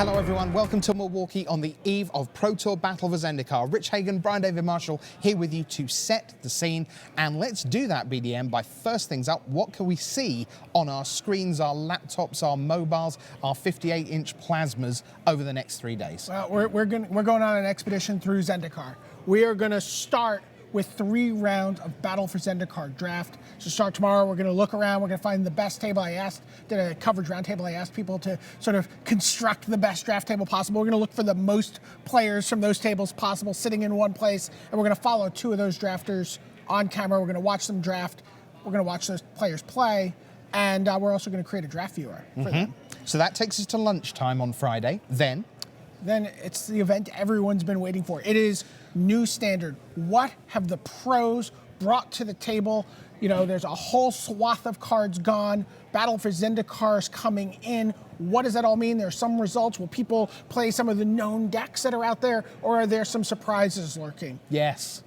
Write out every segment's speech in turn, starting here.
Hello everyone, welcome to Milwaukee on the eve of Pro Tour Battle for Zendikar. Rich Hagon, Brian David-Marshall here with you to set the scene. And let's do that, BDM, by first things up, what can we see on our screens, our laptops, our mobiles, our 58-inch plasmas over the next 3 days? Well, we're going on an expedition through Zendikar. We are going to start with 3 rounds of Battle for Zendikar draft. So start tomorrow, we're gonna look around, we're gonna find the best table. Did a coverage roundtable, I asked people to sort of construct the best draft table possible. We're gonna look for the most players from those tables possible sitting in one place, and we're gonna follow 2 of those drafters on camera. We're gonna watch them draft, we're gonna watch those players play, and we're also gonna create a draft viewer for them. So that takes us to lunchtime on Friday. Then It's the event everyone's been waiting for. It is new standard. What have the pros brought to the table? You know, there's a whole swath of cards gone. Battle for Zendikar is coming in. What does that all mean? There are some results. Will people play some of the known decks that are out there, or are there some surprises lurking? yes,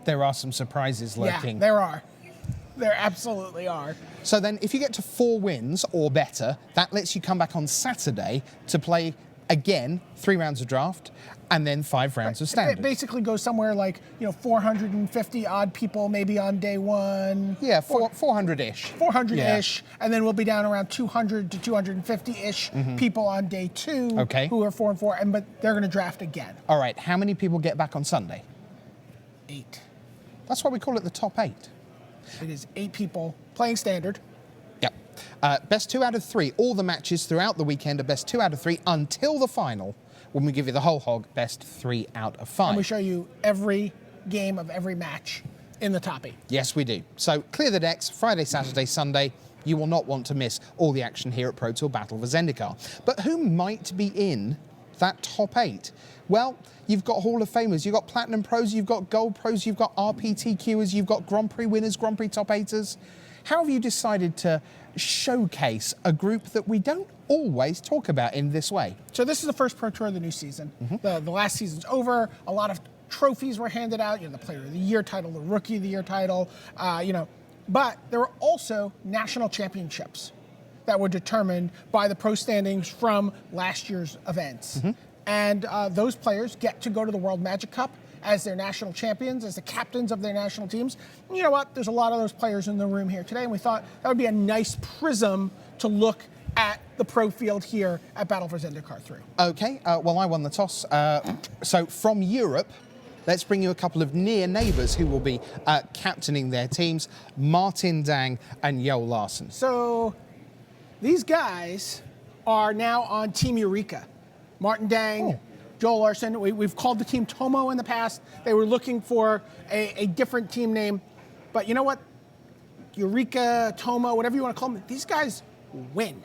there are some surprises lurking. Yeah, there are. There absolutely are. So then if you get to 4 wins or better, that lets you come back on Saturday to play again 3 rounds of draft and then 5 rounds of standard. It basically goes somewhere like, 450 odd people maybe on day 1. Yeah, 400-ish. 400-ish, and then we'll be down around 200 to 250-ish people on day 2 Okay. who are 4 and 4, but they're going to draft again. All right, how many people get back on Sunday? 8. That's why we call it the top 8. It is 8 people playing standard. Yep. Best 2 out of 3. All the matches throughout the weekend are best 2 out of 3 until the final, when we give you the whole hog, best 3 out of 5. And we show you every game of every match in the top 8. Yes, we do. So clear the decks, Friday, Saturday, Sunday. You will not want to miss all the action here at Pro Tour Battle for Zendikar. But who might be in that top 8? Well, you've got Hall of Famers, you've got Platinum Pros, you've got Gold Pros, you've got RPTQers, you've got Grand Prix winners, Grand Prix top 8ers. How have you decided to showcase a group that we don't always talk about in this way? So this is the first Pro Tour of the new season. The last season's over. A lot of trophies were handed out. The Player of the Year title, the Rookie of the Year title. But there were also national championships that were determined by the pro standings from last year's events. And those players get to go to the World Magic Cup as their national champions, as the captains of their national teams. And you know what? There's a lot of those players in the room here today, and we thought that would be a nice prism to look at the pro field here at Battle for Zendikar 3. Okay, well, I won the toss. So from Europe, let's bring you a couple of near neighbours who will be captaining their teams, Martin Dang and Joel Larsen. So these guys are now on Team Eureka. Martin Dang, Joel Larsen. We've called the team Tomo in the past. They were looking for a different team name. But you know what? Eureka, Tomo, whatever you want to call them, these guys win.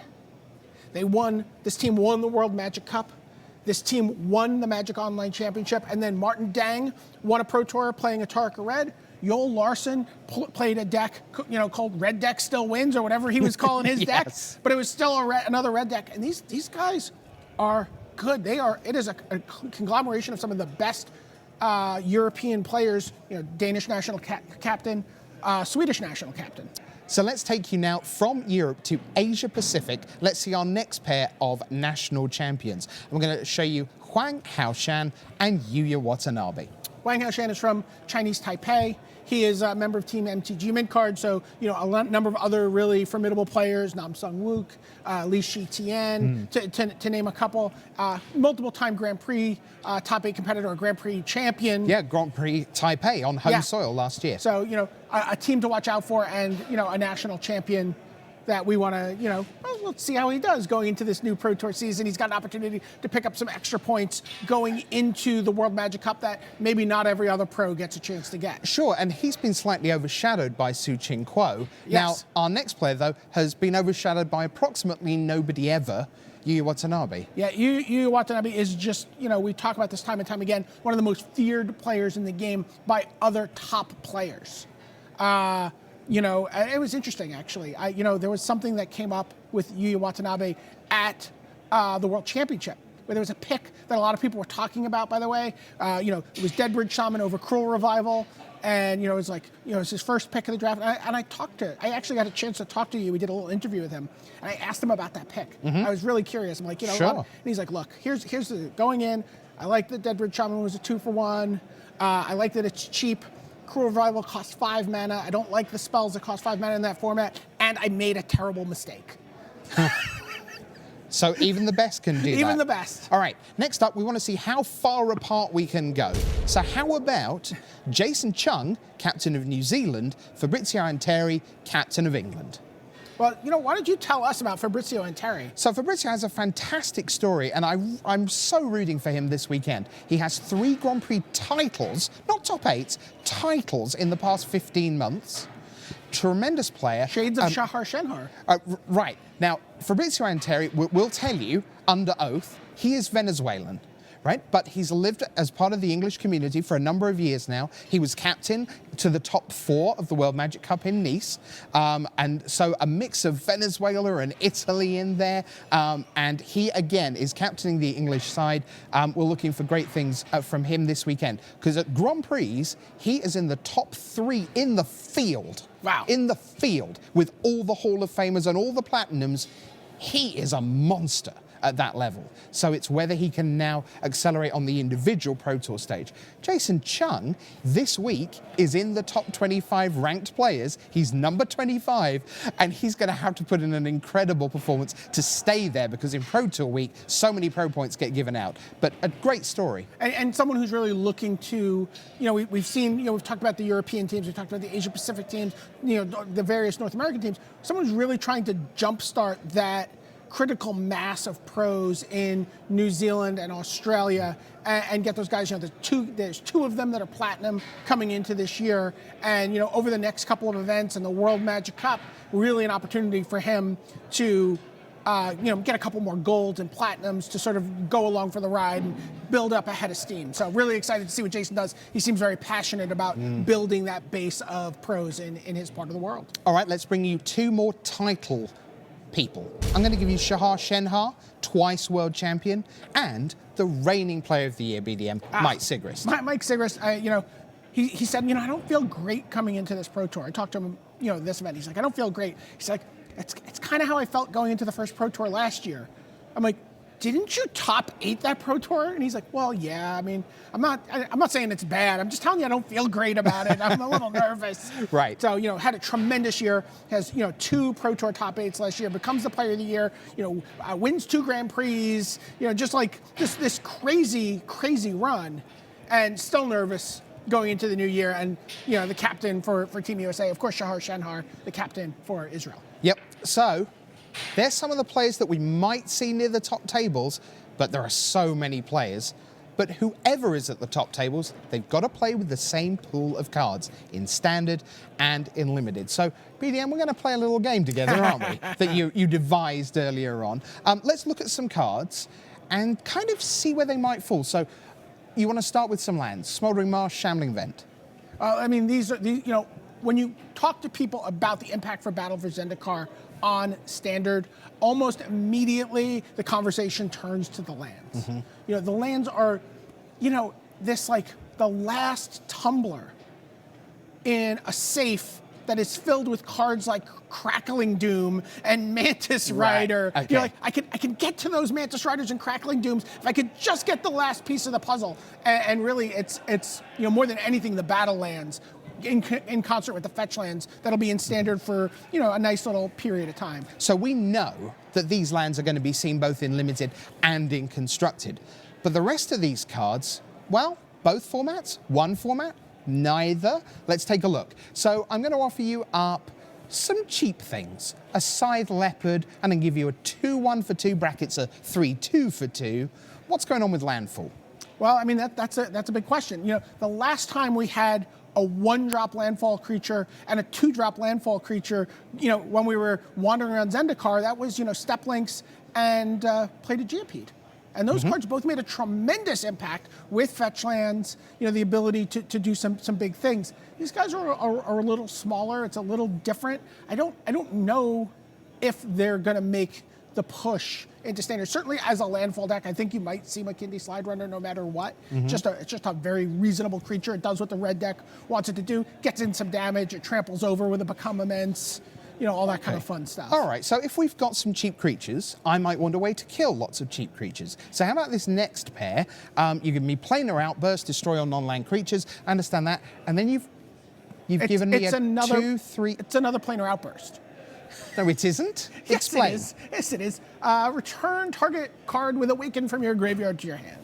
This team won the World Magic Cup. This team won the Magic Online Championship. And then Martin Dang won a Pro Tour playing Atarka Red. Joel Larsen played a deck, called Red Deck Still Wins, or whatever he was calling his deck. But it was still another red deck. And these guys are good. It is a conglomeration of some of the best European players, Danish national captain, Swedish national captain. So let's take you now from Europe to Asia Pacific. Let's see our next pair of national champions. We're going to show you Huang Haoshan and Yuya Watanabe. Huang Haoshan is from Chinese Taipei. He is a member of Team MTG Midcard, so a number of other really formidable players, Nam Sung Wook, Li Shitian, to name a couple. Multiple-time Grand Prix top 8 competitor, Grand Prix champion. Yeah, Grand Prix Taipei on home soil last year. So a team to watch out for, and a national champion that we want to, let's see how he does going into this new Pro Tour season. He's got an opportunity to pick up some extra points going into the World Magic Cup that maybe not every other pro gets a chance to get. Sure, and he's been slightly overshadowed by Su Ching Kuo. Yes. Now, our next player, though, has been overshadowed by approximately nobody ever, Yuya Watanabe. Yeah, Yuya Watanabe is just, we talk about this time and time again, one of the most feared players in the game by other top players. It was interesting, actually. There was something that came up with Yuya Watanabe at the World Championship. where there was a pick that a lot of people were talking about, by the way. It was Deadbridge Shaman over Cruel Revival. And, it was like, it's his first pick of the draft. And I actually got a chance to talk to you. We did a little interview with him. And I asked him about that pick. I was really curious. I'm like, Sure. and he's like, look, here's the going in. I like that Deadbridge Shaman was a 2-for-1. I like that it's cheap. Cruel Revival costs 5 mana. I don't like the spells that cost 5 mana in that format. And I made a terrible mistake. So even the best can do that. Even the best. All right, next up, we want to see how far apart we can go. So how about Jason Chung, captain of New Zealand, Fabrizio Anteri, captain of England? Well, why don't you tell us about Fabrizio Anteri? So Fabrizio has a fantastic story, and I'm so rooting for him this weekend. He has 3 Grand Prix titles, not top 8s, titles in the past 15 months. Tremendous player. Shades of Shahar Shenhar. Right. Now, Fabrizio Anteri will tell you, under oath, he is Venezuelan, right? But he's lived as part of the English community for a number of years now. He was captain to the top 4 of the World Magic Cup in Nice. And so a mix of Venezuela and Italy in there. And he, again, is captaining the English side. We're looking for great things from him this weekend. Because at Grand Prix, he is in the top 3 in the field. Wow. In the field with all the Hall of Famers and all the Platinums. He is a monster at that level. So it's whether he can now accelerate on the individual Pro Tour stage. Jason Chung, this week, is in the top 25 ranked players. He's number 25, and he's going to have to put in an incredible performance to stay there, because in Pro Tour week, so many pro points get given out. But a great story. And someone who's really looking to, we've seen, we've talked about the European teams, we've talked about the Asia Pacific teams, the various North American teams. Someone who's really trying to jumpstart that critical mass of pros in New Zealand and Australia, and get those guys. There's 2 of them that are platinum coming into this year, and over the next couple of events in the World Magic Cup, really an opportunity for him to get a couple more golds and platinums to sort of go along for the ride and build up a head of steam. So really excited to see what Jason does. He seems very passionate about building that base of pros in his part of the world. All right, let's bring you 2 more title people. I'm going to give you Shahar Shenhar, twice world champion, and the reigning player of the year, BDM, Mike Sigrist. Mike Sigrist, he said, I don't feel great coming into this Pro Tour. I talked to him, this event. He's like, I don't feel great. He's like, it's kind of how I felt going into the first Pro Tour last year. I'm like, didn't you top 8 that Pro Tour? And he's like, well, yeah. I mean, I'm not saying it's bad. I'm just telling you I don't feel great about it. I'm a little nervous. Right. So, had a tremendous year. Has, 2 Pro Tour top 8s last year. Becomes the player of the year. Wins 2 Grand Prix. Just like this crazy, crazy run. And still nervous going into the new year. And, the captain for Team USA, of course, Shahar Shenhar, the captain for Israel. Yep. So there's some of the players that we might see near the top tables, but there are so many players. But whoever is at the top tables, they've got to play with the same pool of cards in Standard and in Limited. So, BDM, we're going to play a little game together, aren't we? That you devised earlier on. Let's look at some cards and kind of see where they might fall. So, you want to start with some lands. Smoldering Marsh, Shambling Vent. These are, when you talk to people about the impact for Battle for Zendikar on Standard, almost immediately the conversation turns to the lands. The lands are, this like the last tumbler in a safe that is filled with cards like Crackling Doom and Mantis Rider. Right. Okay. I can get to those Mantis Riders and Crackling Dooms if I could just get the last piece of the puzzle. And really, it's more than anything, the battle lands in concert with the fetch lands that'll be in Standard for a nice little period of time. So we know that these lands are going to be seen both in Limited and in Constructed. But the rest of these cards, well, both formats, one format, neither. Let's take a look. So I'm going to offer you up some cheap things. A Scythe Leopard, and then give you a 2-1 for 2 brackets, a 3-2 for 2. What's going on with landfall? Well, that's a big question. The last time we had a 1-drop landfall creature and a 2-drop landfall creature, when we were wandering around Zendikar, that was, Step Links and Plated Geopede. And those cards both made a tremendous impact with fetch lands, the ability to do some big things. These guys are a little smaller. It's a little different. I don't know if they're going to make the push into standard. Certainly as a landfall deck, I think you might see McKinley Slide Runner no matter what. It's just a very reasonable creature. It does what the red deck wants it to do, gets in some damage, it tramples over with a Become Immense, all that kind of fun stuff. All right, so if we've got some cheap creatures, I might want a way to kill lots of cheap creatures. So how about this next pair? You give me Planar Outburst, destroy all non-land creatures, I understand that, and then you've given me another 2/3. It's another Planar Outburst. No, it isn't. Yes, Explain. it is. Yes, it is. Return target card with Awaken from your graveyard to your hand.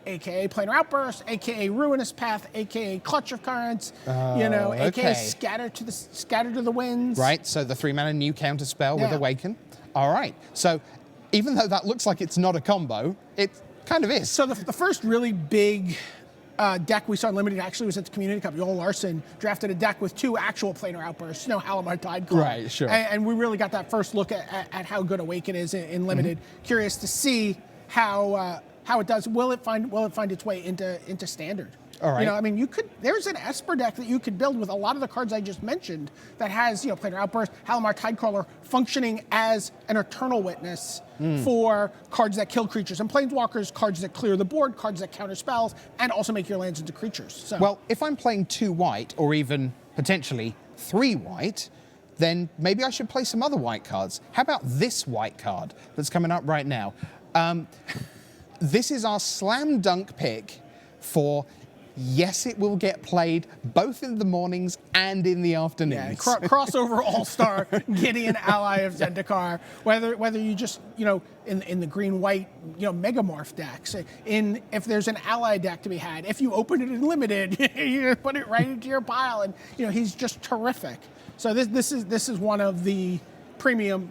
AKA Planar Outburst, AKA Ruinous Path, AKA Clutch of Currents, AKA Scatter to the Winds. Right, so the 3-mana new counter spell with Awaken. All right, so even though that looks like it's not a combo, it kind of is. So the first really big deck we saw in Limited actually was at the Community Cup. Joel Larson drafted a deck with 2 actual Planar Outbursts, Halamar Tidecrawler. Right, sure. And we really got that first look at how good Awaken is in Limited. Curious to see how it does. Will it find its way into Standard? All right. There's an Esper deck that you could build with a lot of the cards I just mentioned that has, Planar Outburst, Halamar Tidecrawler functioning as an Eternal Witness for cards that kill creatures and planeswalkers, cards that clear the board, cards that counter spells, and also make your lands into creatures. So. Well, if I'm playing 2 white or even potentially 3 white, then maybe I should play some other white cards. How about this white card that's coming up right now? This is our slam dunk pick for, yes, it will get played both in the mornings and in the afternoons. Yeah, crossover all-star Gideon ally of Zendikar. Whether you just, in the green-white, Megamorph decks, if there's an ally deck to be had, if you open it in Limited, you put it right into your pile, and he's just terrific. So this is one of the premium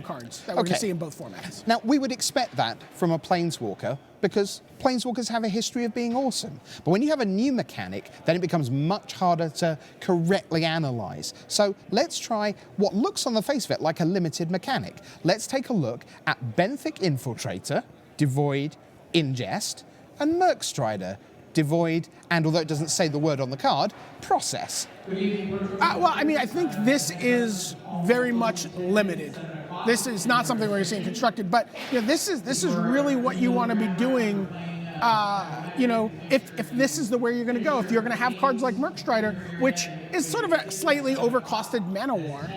cards that we're going to see in both formats. Now, we would expect that from a Planeswalker because Planeswalkers have a history of being awesome. But when you have a new mechanic, then it becomes much harder to correctly analyze. So let's try what looks on the face of it like a limited mechanic. Let's take a look at Benthic Infiltrator, devoid, ingest, and Mercstrider, devoid, and although it doesn't say the word on the card, process. I think this is very much limited. This is not something we're seeing constructed, but this is really what you want to be doing. If this is the way you're going to go, if you're going to have cards like Mercstrider, which is sort of a slightly overcosted mana war,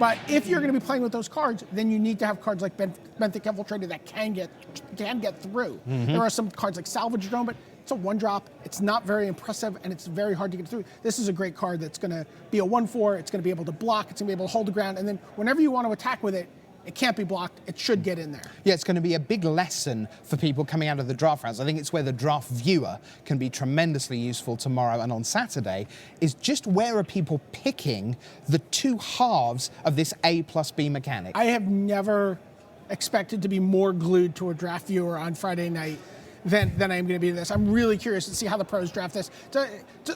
but if you're going to be playing with those cards, then you need to have cards like Benthic Infiltrator that can get through. There are some cards like Salvage Drone, but it's a 1-drop. It's not very impressive, and it's very hard to get through. This is a great card that's going to be a 1/4. It's going to be able to block. It's going to be able to hold the ground, and then whenever you want to attack with it, it can't be blocked. It should get in there. Yeah, it's going to be a big lesson for people coming out of the draft rounds. I think it's where the draft viewer can be tremendously useful tomorrow and on Saturday, is just where are people picking the 2 halves of this A plus B mechanic? I have never expected to be more glued to a draft viewer on Friday night than I am going to be to this. I'm really curious to see how the pros draft this.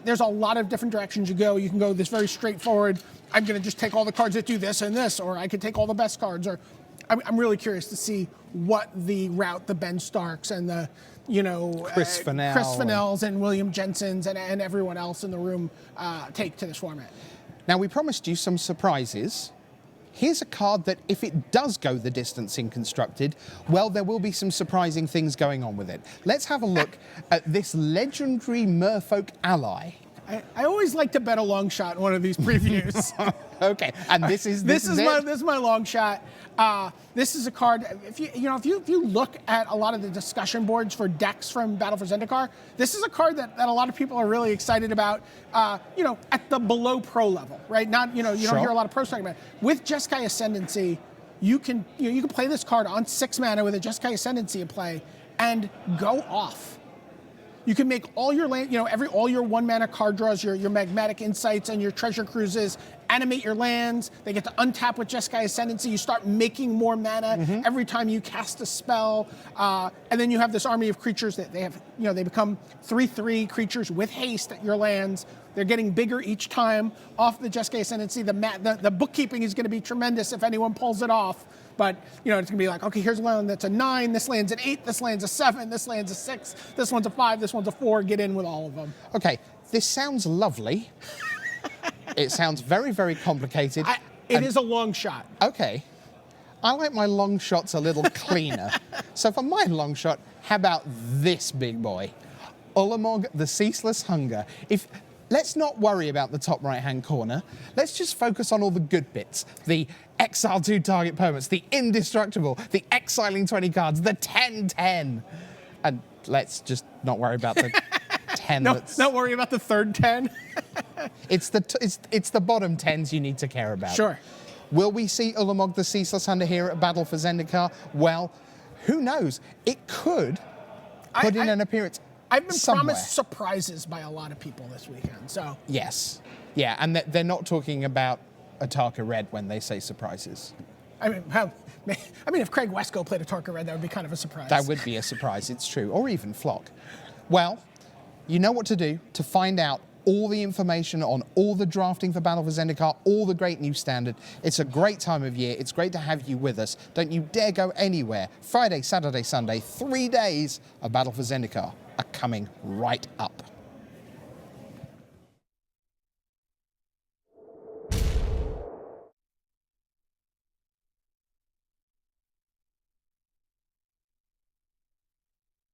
There's a lot of different directions you go. You can go this very straightforward, I'm going to just take all the cards that do this and this, or I could take all the best cards, or I'm really curious to see what the route the Ben Starks and the Chris Fennells and William Jensens and everyone else in the room take to this format. Now, we promised you some surprises. Here's a card that, if it does go the distance in Constructed, well, there will be some surprising things going on with it. Let's have a look at this legendary Merfolk ally. I always like to bet a long shot in one of these previews. Okay, and this is my long shot. This is a card. If you look at a lot of the discussion boards for decks from Battle for Zendikar, this is a card that a lot of people are really excited about. At the below pro level, right? Not you don't hear a lot of pros talking about it. With Jeskai Ascendancy, you can play this card on 6 mana with a Jeskai Ascendancy in play and go off. You can make all your land, all your 1-mana card draws, your Magmatic Insights and your Treasure Cruises, animate your lands. They get to untap with Jeskai Ascendancy. You start making more mana every time you cast a spell, and then you have this army of creatures that they have. They become 3/3 creatures with haste at your lands. They're getting bigger each time off the Jeskai Ascendancy. The bookkeeping is going to be tremendous if anyone pulls it off. But, it's going to be like, okay, here's a land that's a 9, this land's an 8, this land's a 7, this land's a 6, this one's a 5, this one's a 4, get in with all of them. Okay, this sounds lovely. It sounds very, very complicated. It is a long shot. Okay. I like my long shots a little cleaner. So for my long shot, how about this big boy? Ulamog, the Ceaseless Hunger. Let's not worry about the top right-hand corner. Let's just focus on all the good bits. The exile 2 target permanents, the indestructible, the exiling 20 cards, the 10-10. And let's just not worry about the 10 that's... Don't worry about the third 10. It's the bottom 10s you need to care about. Sure. Will we see Ulamog, the Ceaseless Hunter here at Battle for Zendikar? Well, who knows? It could put in an appearance. I've been somewhere. promised surprises by a lot of people this weekend, so. Yes. Yeah, and they're not talking about Ataka Red when they say surprises. I mean, if Craig Wesco played Ataka Red, that would be kind of a surprise. That would be a surprise, it's true. Or even Flock. Well, you know what to do to find out all the information on all the drafting for Battle for Zendikar, all the great new standard. It's a great time of year. It's great to have you with us. Don't you dare go anywhere. Friday, Saturday, Sunday, 3 days of Battle for Zendikar are coming right up.